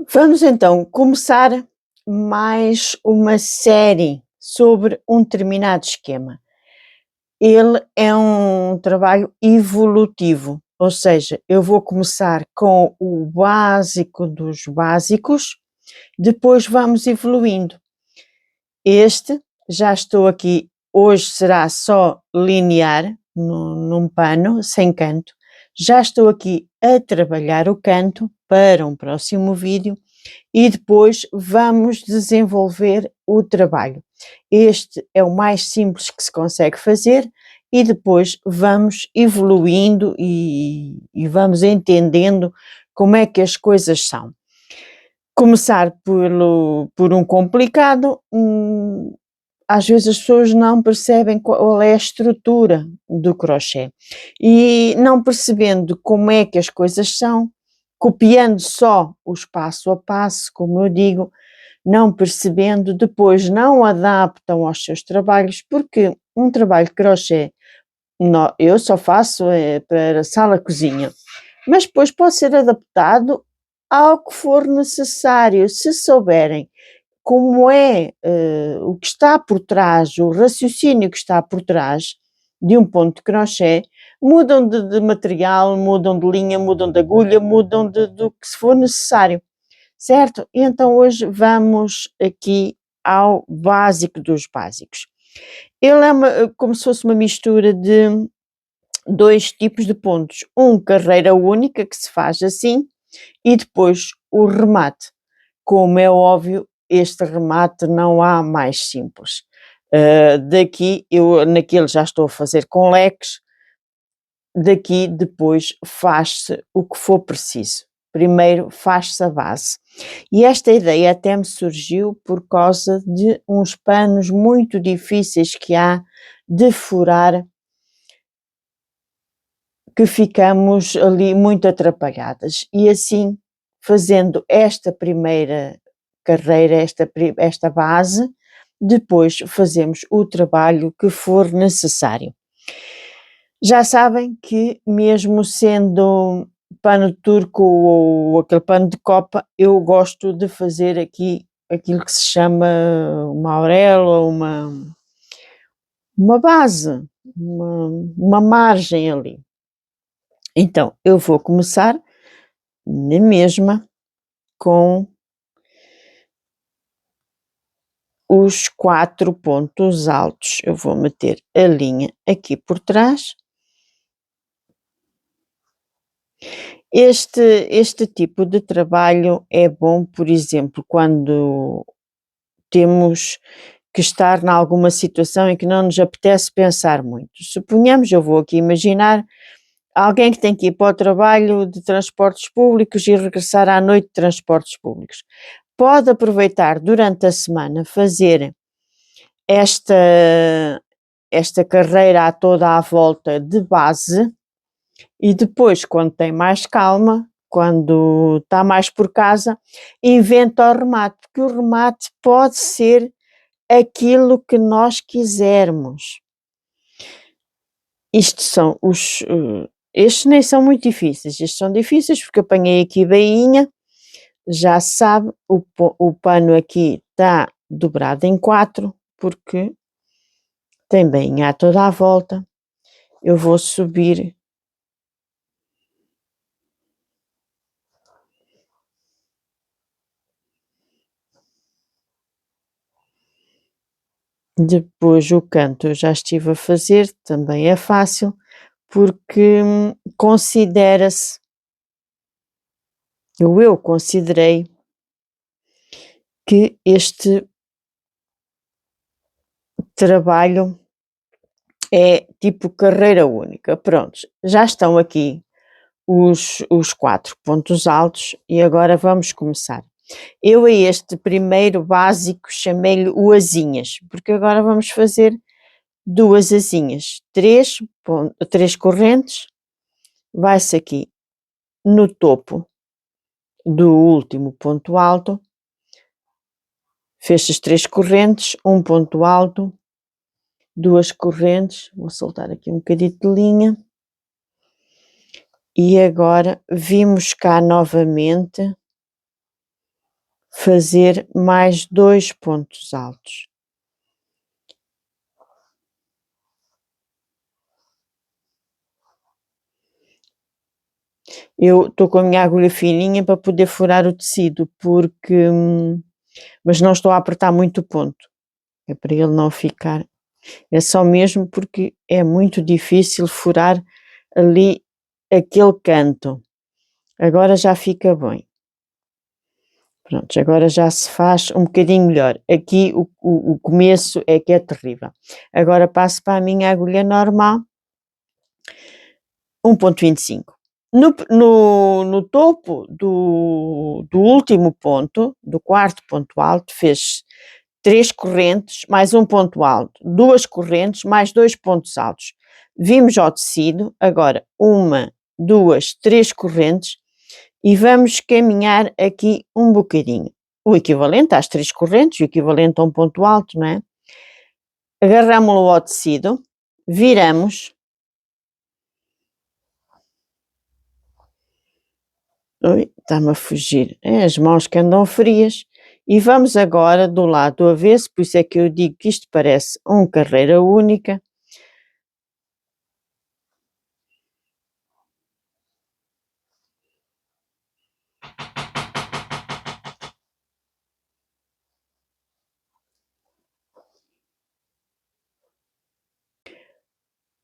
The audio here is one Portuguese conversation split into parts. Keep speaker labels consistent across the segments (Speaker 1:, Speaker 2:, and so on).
Speaker 1: Vamos então começar mais uma série sobre um determinado esquema. Ele é um trabalho evolutivo, ou seja, eu vou começar com o básico dos básicos, depois vamos evoluindo. Este, já estou aqui, hoje será só linear, num pano, sem canto. Já estou aqui a trabalhar o canto para um próximo vídeo e depois vamos desenvolver o trabalho. Este é o mais simples que se consegue fazer e depois vamos evoluindo e vamos entendendo como é que as coisas são. Começar por um complicado, às vezes as pessoas não percebem qual é a estrutura do crochê e não percebendo como é que as coisas são, copiando só os passo a passo, como eu digo, não percebendo, depois não adaptam aos seus trabalhos, porque um trabalho de crochê, eu só faço para sala-cozinha, mas depois pode ser adaptado ao que for necessário, se souberem como é o que está por trás, o raciocínio que está por trás de um ponto de crochê, mudam de material, mudam de linha, mudam de agulha, mudam do que se for necessário, certo? E então hoje vamos aqui ao básico dos básicos. Ele é como se fosse uma mistura de dois tipos de pontos, carreira única que se faz assim e depois o remate. Como é óbvio, este remate não há mais simples. Daqui, eu naquele já estou a fazer com leques, daqui depois faz-se o que for preciso. Primeiro faz-se a base. E esta ideia até me surgiu por causa de uns panos muito difíceis que há de furar, que ficamos ali muito atrapalhadas. E assim, fazendo esta primeira carreira, esta base, depois fazemos o trabalho que for necessário. Já sabem que mesmo sendo pano turco ou aquele pano de copa, eu gosto de fazer aqui aquilo que se chama uma auréola, uma base, uma margem ali. Então, eu vou começar na mesma com os 4 pontos altos. Eu vou meter a linha aqui por trás. Este tipo de trabalho é bom, por exemplo, quando temos que estar em alguma situação em que não nos apetece pensar muito. Suponhamos, eu vou aqui imaginar alguém que tem que ir para o trabalho de transportes públicos e regressar à noite de transportes públicos. Pode aproveitar durante a semana fazer esta carreira toda à volta de base e depois, quando tem mais calma, quando está mais por casa, inventa o remate, porque o remate pode ser aquilo que nós quisermos. Isto são estes nem são muito difíceis, estes são difíceis porque apanhei aqui bainha, já se sabe, o pano aqui está dobrado em 4, porque tem bainha a toda a volta. Eu vou subir depois o canto eu já estive a fazer, também é fácil, porque considera-se, eu considerei que este trabalho é tipo carreira única. Prontos, já estão aqui os 4 pontos altos e agora vamos começar. Eu a este primeiro básico chamei-lhe o asinhas, porque agora vamos fazer 2 asinhas, 3 correntes, vai-se aqui no topo do último ponto alto, fez as 3 correntes, um ponto alto, 2 correntes, vou soltar aqui um bocadinho de linha, e agora vimos cá novamente fazer mais 2 pontos altos. Eu estou com a minha agulha fininha para poder furar o tecido, porque mas não estou a apertar muito o ponto, é para ele não ficar, é só mesmo porque é muito difícil furar ali aquele canto. Agora já fica bem. Pronto, agora já se faz um bocadinho melhor. Aqui o começo é que é terrível. Agora passo para a minha agulha normal, 1,25. No topo do último ponto, do quarto ponto alto, fez 3 correntes mais um ponto alto, 2 correntes mais 2 pontos altos. Vimos ao tecido, agora 1, 2, 3 correntes e vamos caminhar aqui um bocadinho. O equivalente às 3 correntes, o equivalente a um ponto alto, não é? Agarramo-lo ao tecido, viramos. Ui, está-me a fugir. É as mãos que andam frias. E vamos agora do lado avesso, por isso é que eu digo que isto parece uma carreira única.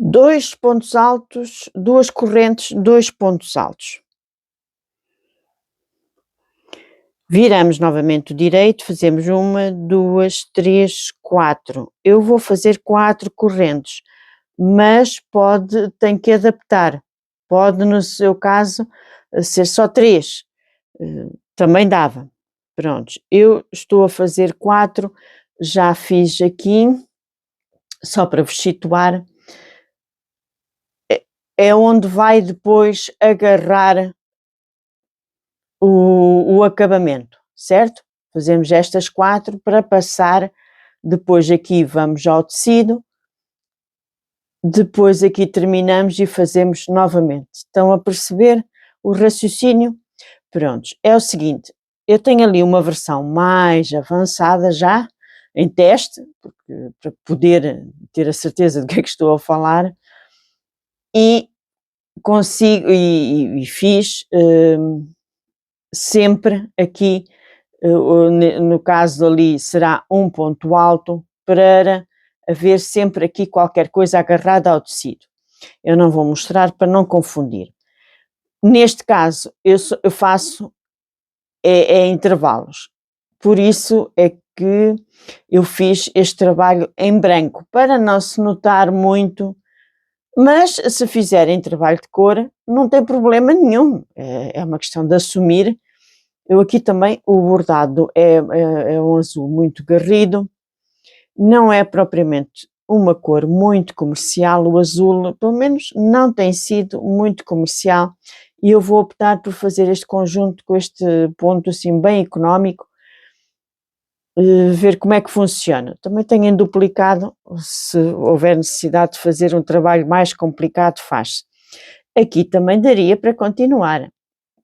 Speaker 1: Dois pontos altos, 2 correntes, 2 pontos altos. Viramos novamente o direito, fazemos 1, 2, 3, 4. Eu vou fazer 4 correntes, mas tem que adaptar. Pode, no seu caso, ser só 3, também dava. Prontos, eu estou a fazer 4, já fiz aqui, só para vos situar, é onde vai depois agarrar o acabamento, certo? Fazemos estas 4 para passar, depois aqui vamos ao tecido, depois aqui terminamos e fazemos novamente. Estão a perceber o raciocínio? Prontos, é o seguinte, eu tenho ali uma versão mais avançada já, em teste, para poder ter a certeza do que é que estou a falar, e consigo, e fiz sempre aqui, no caso ali será um ponto alto, para haver sempre aqui qualquer coisa agarrada ao tecido. Eu não vou mostrar para não confundir. Neste caso eu faço intervalos, por isso é que eu fiz este trabalho em branco, para não se notar muito, mas se fizerem trabalho de cor não tem problema nenhum, é uma questão de assumir. Eu aqui também, o bordado é um azul muito garrido, não é propriamente uma cor muito comercial, o azul, pelo menos não tem sido muito comercial, e eu vou optar por fazer este conjunto com este ponto assim bem económico, ver como é que funciona. Também tenho em duplicado, se houver necessidade de fazer um trabalho mais complicado, faz-se. Aqui também daria para continuar.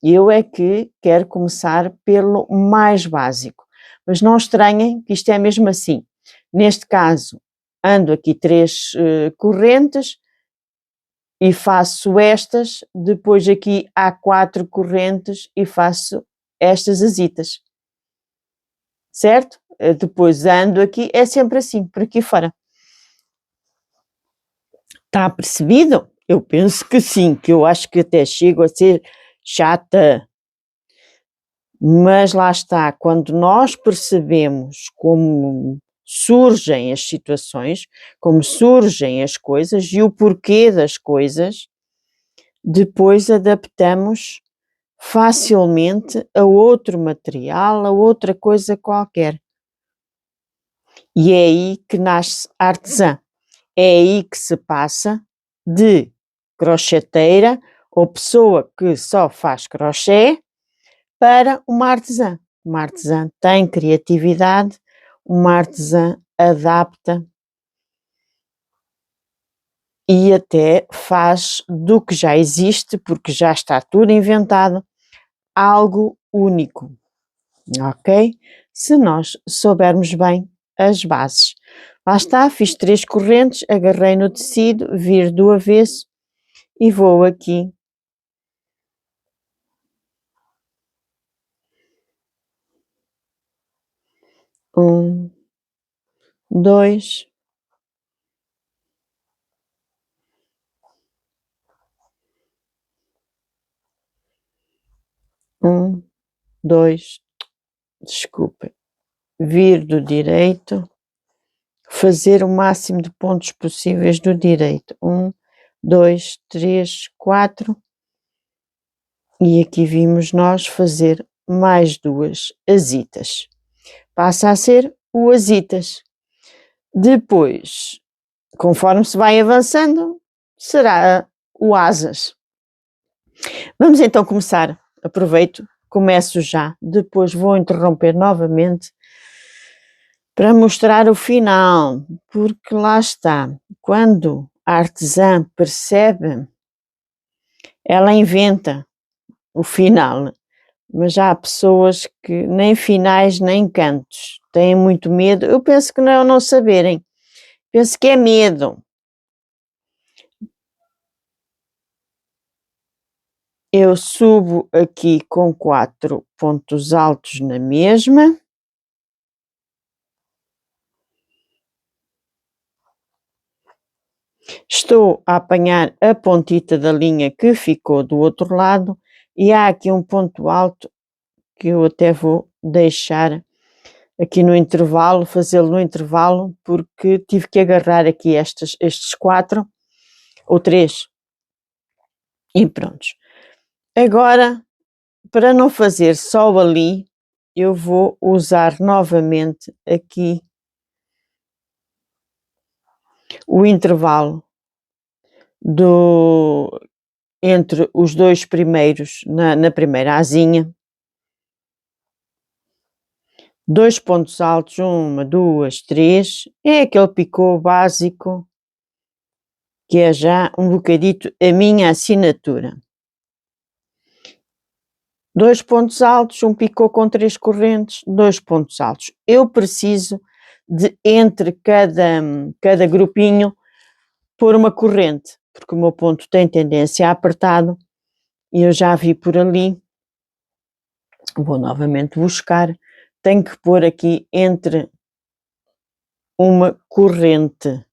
Speaker 1: Eu é que quero começar pelo mais básico, mas não estranhem que isto é mesmo assim. Neste caso, ando aqui 3 correntes e faço estas, depois aqui há 4 correntes e faço estas azitas, certo? Depois ando aqui, é sempre assim, por aqui fora. Está percebido? Eu penso que sim, que eu acho que até chego a ser chata. Mas lá está, quando nós percebemos como surgem as situações, como surgem as coisas e o porquê das coisas, depois adaptamos facilmente a outro material, a outra coisa qualquer. E é aí que nasce a artesã. É aí que se passa de crocheteira ou pessoa que só faz crochê para uma artesã. Uma artesã tem criatividade, uma artesã adapta e até faz do que já existe, porque já está tudo inventado, algo único. ok? Se nós soubermos bem as bases. Lá está, fiz 3 correntes, agarrei no tecido, viro do avesso e vou aqui um, dois, dois, desculpa, vir do direito, fazer o máximo de pontos possíveis do direito, 1, 2, 3, 4, e aqui vimos nós fazer mais 2 azitas, passa a ser o azitas. Depois, conforme se vai avançando, será o asas. Vamos então começar, aproveito, começo já, depois vou interromper novamente para mostrar o final, porque lá está, quando a artesã percebe, ela inventa o final, mas já há pessoas que nem finais nem cantos, têm muito medo, eu penso que não saberem, penso que é medo. Eu subo aqui com 4 pontos altos na mesma. Estou a apanhar a pontita da linha que ficou do outro lado e há aqui um ponto alto que eu até vou deixar aqui no intervalo, fazê-lo no intervalo, porque tive que agarrar aqui estes 4 ou 3 e prontos. Agora, para não fazer só ali, eu vou usar novamente aqui o intervalo entre os 2 primeiros, na primeira asinha, 2 pontos altos, 1, 2, 3, é aquele picô básico, que é já um bocadito a minha assinatura. 2 pontos altos, um picô com 3 correntes, 2 pontos altos. Eu preciso de, entre cada grupinho, pôr uma corrente, porque o meu ponto tem tendência a apertado, e eu já vi por ali, vou novamente buscar, tenho que pôr aqui entre uma corrente.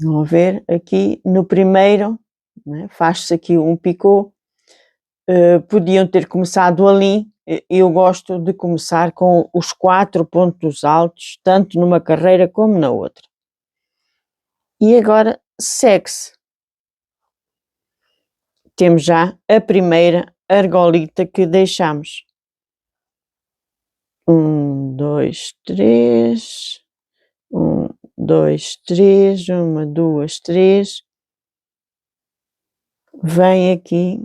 Speaker 1: Vão ver aqui no primeiro, né, faz-se aqui um picô, podiam ter começado ali, eu gosto de começar com os 4 pontos altos, tanto numa carreira como na outra. E agora segue-se. Temos já a primeira argolita que deixamos. 1, 2, 3, 1, 2, 3, 1, 2, 3. Vem aqui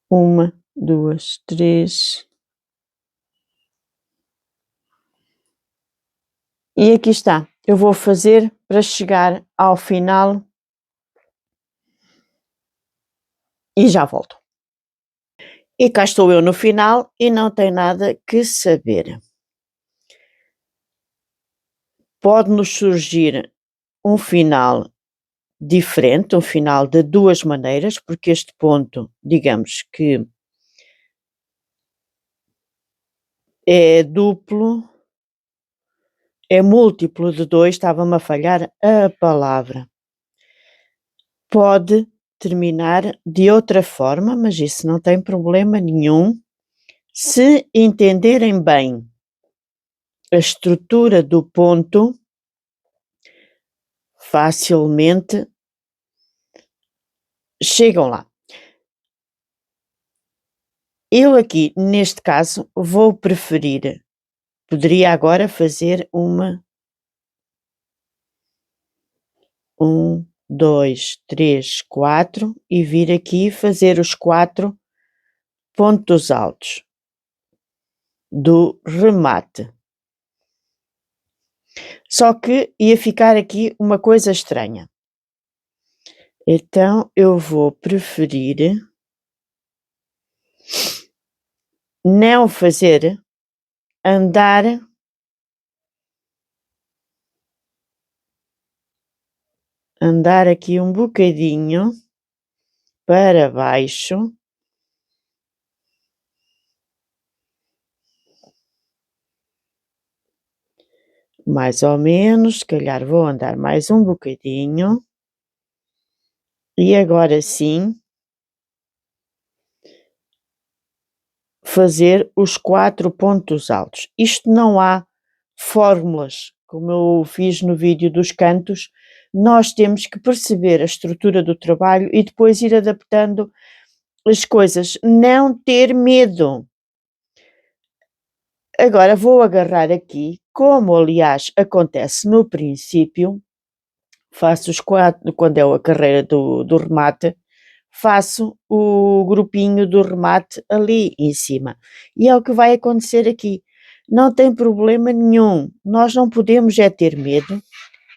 Speaker 1: 1, 2, 3. E aqui está. Eu vou fazer para chegar ao final e já volto. E cá estou eu no final e não tem nada que saber. Pode-nos surgir um final diferente, um final de 2 maneiras, porque este ponto, digamos que é duplo, é múltiplo de 2, estava-me a falhar a palavra. Pode terminar de outra forma, mas isso não tem problema nenhum, se entenderem bem a estrutura do ponto, facilmente chegam lá. Eu aqui, neste caso, vou preferir, poderia agora fazer uma 1, 2, 3, 4 e vir aqui fazer os 4 pontos altos do remate. Só que ia ficar aqui uma coisa estranha. Então eu vou preferir não fazer, andar aqui um bocadinho para baixo. Mais ou menos, se calhar vou andar mais um bocadinho. E agora sim, fazer os 4 pontos altos. Isto não há fórmulas, como eu fiz no vídeo dos cantos, nós temos que perceber a estrutura do trabalho e depois ir adaptando as coisas, não ter medo. Agora vou agarrar aqui, como aliás acontece no princípio, faço os 4, quando é a carreira do remate, faço o grupinho do remate ali em cima. E é o que vai acontecer aqui. Não tem problema nenhum, nós não podemos é ter medo,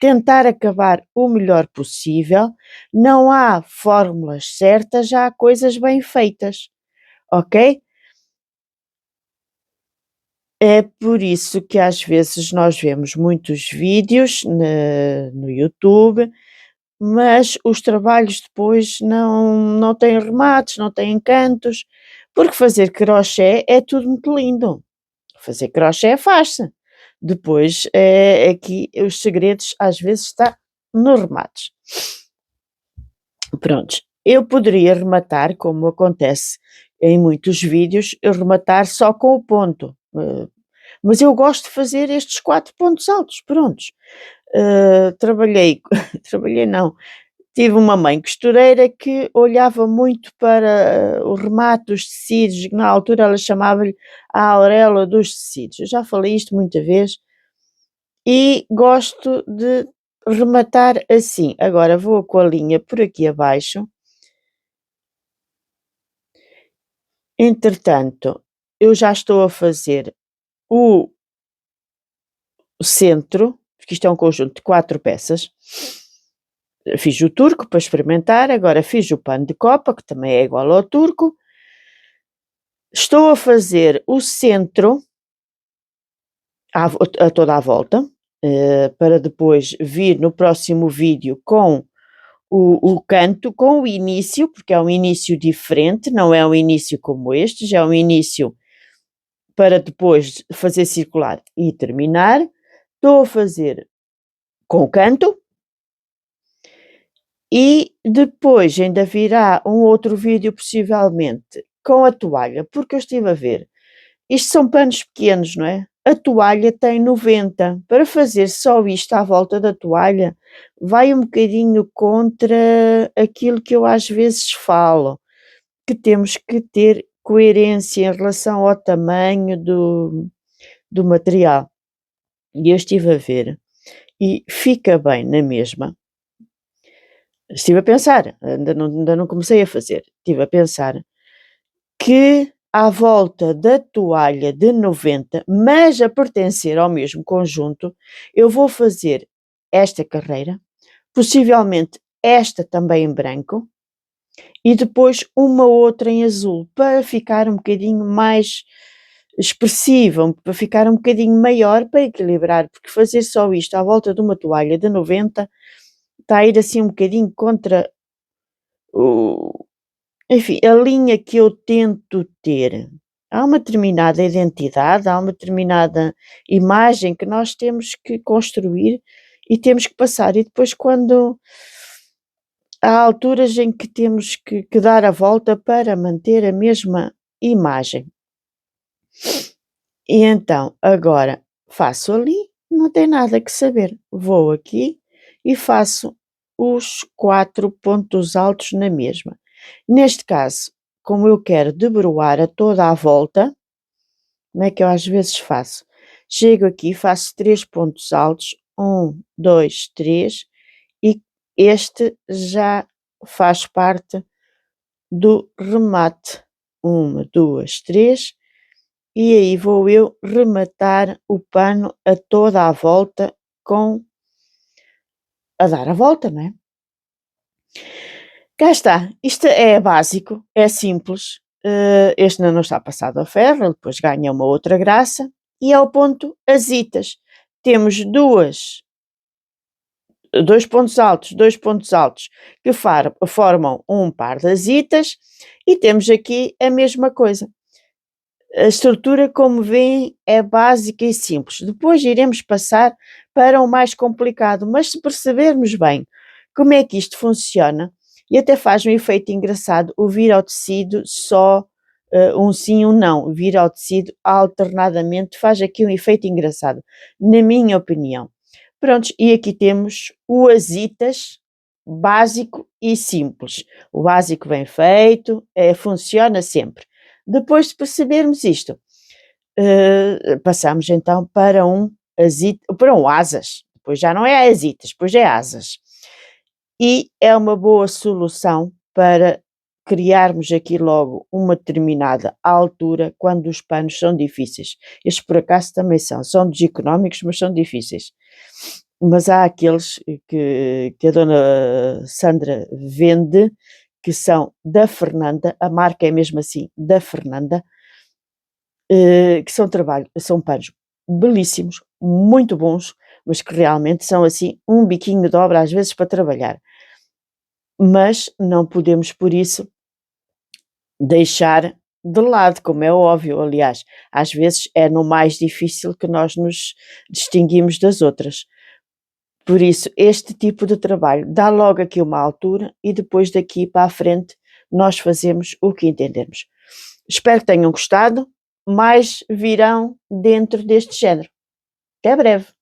Speaker 1: tentar acabar o melhor possível, não há fórmulas certas, já há coisas bem feitas, ok? É por isso que às vezes nós vemos muitos vídeos no YouTube, mas os trabalhos depois não têm remates, não têm cantos, porque fazer crochê é tudo muito lindo. Fazer crochê faz-se. Depois, aqui os segredos às vezes está nos remates. Prontos, eu poderia rematar, como acontece em muitos vídeos, eu rematar só com o ponto, mas eu gosto de fazer estes 4 pontos altos, prontos. Trabalhei trabalhei não, tive uma mãe costureira que olhava muito para o remate dos tecidos, na altura ela chamava-lhe a auréola dos tecidos. Eu já falei isto muita vez e gosto de rematar assim. Agora vou com a linha por aqui abaixo. Entretanto, eu já estou a fazer o centro, porque isto é um conjunto de 4 peças. Fiz o turco para experimentar, agora fiz o pano de copa, que também é igual ao turco. Estou a fazer o centro a toda a volta, para depois vir no próximo vídeo com o canto, com o início, porque é um início diferente, não é um início como este, já é um início para depois fazer circular e terminar. Estou a fazer com o canto. E depois ainda virá um outro vídeo possivelmente com a toalha, porque eu estive a ver, isto são panos pequenos, não é? A toalha tem 90, para fazer só isto à volta da toalha, vai um bocadinho contra aquilo que eu às vezes falo, que temos que ter coerência em relação ao tamanho do material. E eu estive a ver, e fica bem na mesma. Estive a pensar, ainda não comecei a fazer, estive a pensar que à volta da toalha de 90, mas a pertencer ao mesmo conjunto, eu vou fazer esta carreira, possivelmente esta também em branco, e depois uma outra em azul, para ficar um bocadinho mais expressiva, para ficar um bocadinho maior, para equilibrar, porque fazer só isto à volta de uma toalha de 90 está a ir assim um bocadinho contra o, enfim, a linha que eu tento ter. Há uma determinada identidade, há uma determinada imagem que nós temos que construir e temos que passar. E depois, quando há alturas em que temos que dar a volta para manter a mesma imagem. E então, agora faço ali, não tem nada que saber. Vou aqui e faço os 4 pontos altos na mesma. Neste caso, como eu quero debruar a toda a volta, como é que eu às vezes faço? Chego aqui, faço 3 pontos altos, 1, 2, 3, e este já faz parte do remate. 1, 2, 3, e aí vou eu rematar o pano a toda a volta a dar a volta, não é? Cá está, isto é básico, é simples, este ainda não está passado a ferro, ele depois ganha uma outra graça, e ao ponto azitas. Temos dois pontos altos que formam um par de azitas, e temos aqui a mesma coisa. A estrutura, como veem, é básica e simples. Depois iremos passar para o mais complicado, mas se percebermos bem como é que isto funciona, e até faz um efeito engraçado o vir ao tecido só um sim, um não, vir ao tecido alternadamente faz aqui um efeito engraçado, na minha opinião. Prontos, e aqui temos o azitas básico e simples. O básico bem feito, funciona sempre. Depois de percebermos isto, passamos então para um asas. Depois já não é azitas, depois é asas. E é uma boa solução para criarmos aqui logo uma determinada altura quando os panos são difíceis. Estes por acaso também são dos económicos, mas são difíceis. Mas há aqueles que a dona Sandra vende, que são da Fernanda, a marca é mesmo assim, da Fernanda, que são panos belíssimos, muito bons, mas que realmente são assim um biquinho de obra às vezes para trabalhar. Mas não podemos por isso deixar de lado, como é óbvio, aliás, às vezes é no mais difícil que nós nos distinguimos das outras. Por isso, este tipo de trabalho dá logo aqui uma altura e depois daqui para a frente nós fazemos o que entendermos. Espero que tenham gostado, mais virão dentro deste género. Até breve!